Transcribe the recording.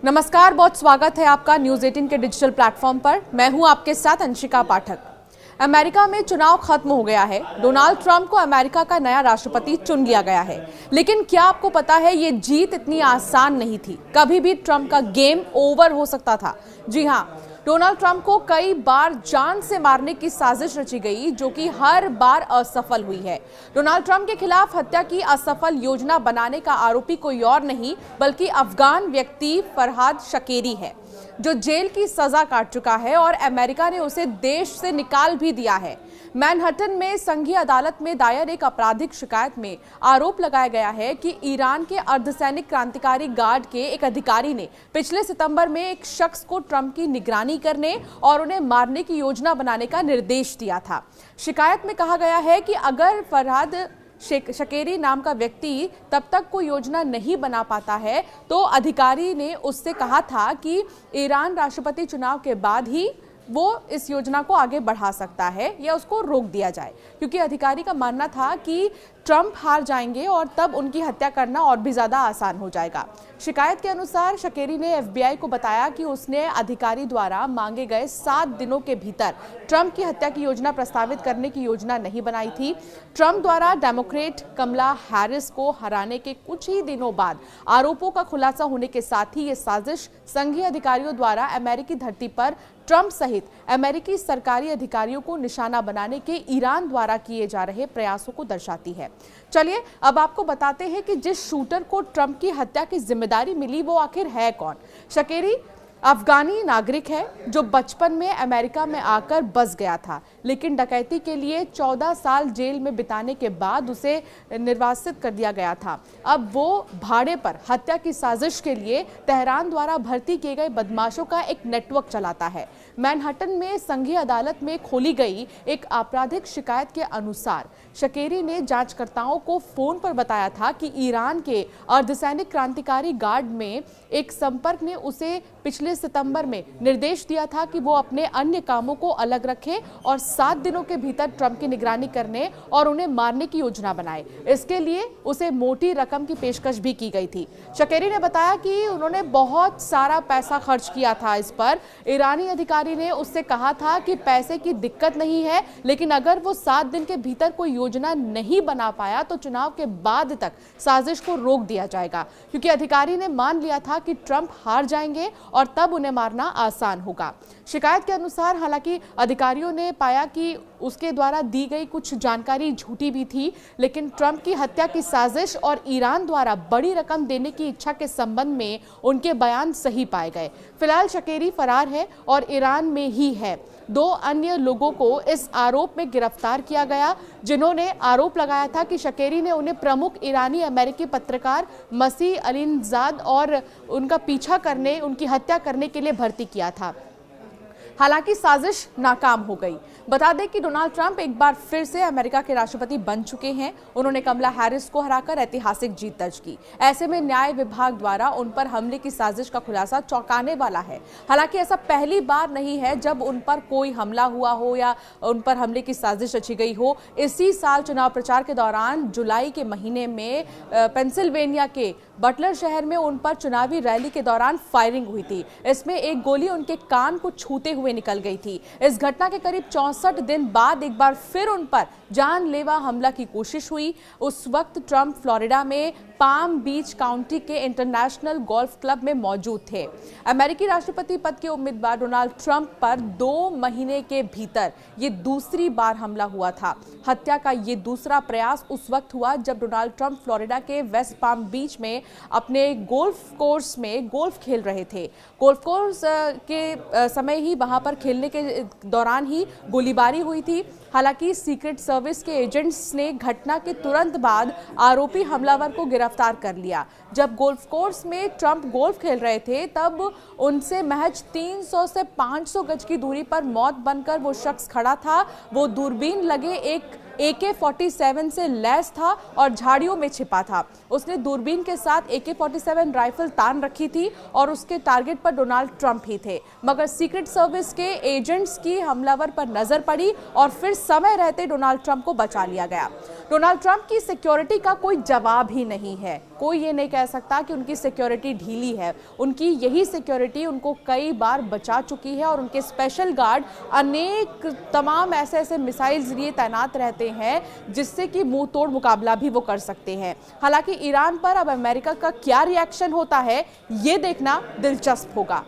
नमस्कार, बहुत स्वागत है आपका न्यूज 18 के डिजिटल प्लेटफॉर्म पर। मैं हूं आपके साथ अंशिका पाठक। अमेरिका में चुनाव खत्म हो गया है। डोनाल्ड ट्रंप को अमेरिका का नया राष्ट्रपति चुन लिया गया है। लेकिन क्या आपको पता है, ये जीत इतनी आसान नहीं थी। कभी भी ट्रंप का गेम ओवर हो सकता था। जी हां, डोनाल्ड ट्रंप को कई बार जान से मारने की साजिश रची गई, जो कि हर बार असफल हुई है। डोनाल्ड ट्रंप के खिलाफ हत्या की असफल योजना बनाने का आरोपी कोई और नहीं बल्कि अफगान व्यक्ति फरहाद शकेरी है, जो जेल की सजा काट चुका है और अमेरिका ने उसे देश से निकाल भी दिया है। मैनहट्टन में संघीय अदालत में दायर एक आपराधिक शिकायत में आरोप लगाया गया है कि ईरान के अर्धसैनिक क्रांतिकारी गार्ड के एक अधिकारी ने पिछले सितंबर में एक शख्स को ट्रंप की निगरानी करने और उन्हें मारने की योजना बनाने का निर्देश दिया था। शिकायत में कहा गया है कि अगर फरहाद शकेरी नाम का व्यक्ति तब तक कोई योजना नहीं बना पाता है तो अधिकारी ने उससे कहा था कि ईरान राष्ट्रपति चुनाव के बाद ही वो इस योजना को आगे बढ़ा सकता है या उसको रोक दिया जाए, क्योंकि अधिकारी का मानना था कि ट्रंप हार जाएंगे और तब उनकी हत्या करना और भी ज्यादा आसान हो जाएगा। शिकायत के अनुसार शकेरी ने एफबीआई को बताया कि उसने अधिकारी द्वारा मांगे गए 7 दिनों के भीतर ट्रंप की हत्या की योजना प्रस्तावित करने की योजना नहीं बनाई थी। ट्रंप द्वारा डेमोक्रेट कमला हैरिस को हराने के कुछ ही दिनों बाद आरोपों का खुलासा होने के साथ ही ये साजिश संघीय अधिकारियों द्वारा अमेरिकी धरती पर ट्रंप सहित अमेरिकी सरकारी अधिकारियों को निशाना बनाने के ईरान द्वारा किए जा रहे प्रयासों को दर्शाती है। चलिए अब आपको बताते हैं कि जिस शूटर को ट्रंप की हत्या की जिम्मेदारी मिली वो आखिर है कौन। शकेरी अफगानी नागरिक है जो बचपन में अमेरिका में आकर बस गया था, लेकिन डकैती के लिए 14 साल जेल में बिताने के बाद उसे निर्वासित कर दिया गया था। अब वो भाड़े पर हत्या की साजिश के लिए तेहरान द्वारा भर्ती किए गए बदमाशों का एक नेटवर्क चलाता है। मैनहट्टन में संघीय अदालत में खोली गई एक आपराधिक शिकायत के अनुसार शकेरी ने जांचकर्ताओं को फोन पर बताया था कि ईरान के अर्धसैनिक क्रांतिकारी गार्ड में एक संपर्क ने उसे पिछले सितंबर में निर्देश दिया था कि वो अपने अन्य कामों को अलग रखे और 7 दिनों के भीतर ट्रंप की निगरानी करने और उन्हें मारने की योजना बनाए। इसके लिए उसे मोटी रकम की पेशकश भी की गई थी। शकेरी ने बताया कि उन्होंने बहुत सारा पैसा खर्च किया था इस पर। ईरानी अधिकारी ने उससे कहा था कि पैसे की दिक्कत नहीं है, लेकिन अगर वो 7 दिन के भीतर कोई योजना नहीं बना पाया तो चुनाव के बाद तक साजिश को रोक दिया जाएगा, क्योंकि अधिकारी ने मान लिया था कि ट्रंप हार जाएंगे और तब उन्हें मारना आसान होगा। शिकायत के अनुसार हालांकि अधिकारियों ने पाया कि उसके द्वारा दी गई कुछ जानकारी झूठी भी थी, लेकिन ट्रंप की हत्या की साजिश और ईरान द्वारा बड़ी रकम देने की इच्छा के संबंध में उनके बयान सही पाए गए। फिलहाल शकेरी फरार है और ईरान में ही है। 2 अन्य लोगों को इस आरोप में गिरफ्तार किया गया, जिन्होंने आरोप लगाया था कि शकेरी ने उन्हें प्रमुख ईरानी अमेरिकी पत्रकार मसीह अलीनजाद और उनका पीछा करने, उनकी हत्या करने के लिए भर्ती किया था। हालांकि साजिश नाकाम हो गई। बता दें कि डोनाल्ड ट्रंप एक बार फिर से अमेरिका के राष्ट्रपति बन चुके हैं। उन्होंने कमला हैरिस को हराकर ऐतिहासिक जीत दर्ज की। ऐसे में न्याय विभाग द्वारा उन पर हमले की साजिश का खुलासा चौंकाने वाला है। हालांकि ऐसा पहली बार नहीं है जब उन पर कोई हमला हुआ हो या उन पर हमले की साजिश रची गई हो। इसी साल चुनाव प्रचार के दौरान जुलाई के महीने में पेंसिल्वेनिया के बटलर शहर में उन पर चुनावी रैली के दौरान फायरिंग हुई थी। इसमें एक गोली उनके कान को छूते हुए निकल गई थी। इस घटना के करीब 64 दिन बाद एक बार फिर उन पर जानलेवा हमला की कोशिश हुई। उस वक्त ट्रंप फ्लोरिडा में पाम बीच काउंटी के इंटरनेशनल गोल्फ क्लब में मौजूद थे। अमेरिकी राष्ट्रपति पद के उम्मीदवार डोनाल्ड ट्रंप पर 2 महीने के भीतर ये दूसरी बार हमला हुआ था। हत्या का ये दूसरा प्रयास उस वक्त हुआ जब डोनाल्ड ट्रंप फ्लोरिडा के वेस्ट पाम बीच में अपने गोल्फ कोर्स में गोल्फ खेल रहे थे। गोल्फ कोर्स के समय ही वहां पर खेलने के दौरान ही गोलीबारी हुई थी। हालांकि सीक्रेट सर्विस के एजेंट्स ने घटना के तुरंत बाद आरोपी हमलावर को गिरफ्तार कर लिया। जब गोल्फ कोर्स में ट्रंप गोल्फ खेल रहे थे तब उनसे महज 300 से 500 गज की दूरी पर मौत बनकर वो शख्स खड़ा था। वो दूरबीन लगे एक AK-47 से लैस था और झाड़ियों में छिपा था। उसने दूरबीन के साथ AK-47 राइफल तान रखी थी और उसके टारगेट पर डोनाल्ड ट्रंप ही थे, मगर सीक्रेट सर्विस के एजेंट्स की हमलावर पर नजर पड़ी और फिर समय रहते डोनाल्ड ट्रंप को बचा लिया गया। डोनाल्ड ट्रंप की सिक्योरिटी का कोई जवाब ही नहीं है। कोई ये नहीं कह सकता कि उनकी सिक्योरिटी ढीली है। उनकी यही सिक्योरिटी उनको कई बार बचा चुकी है और उनके स्पेशल गार्ड अनेक तमाम ऐसे मिसाइल्स लिए तैनात रहते हैं जिससे कि मुंह तोड़ मुकाबला भी वो कर सकते हैं। हालांकि ईरान पर अब अमेरिका का क्या रिएक्शन होता है, ये देखना दिलचस्प होगा।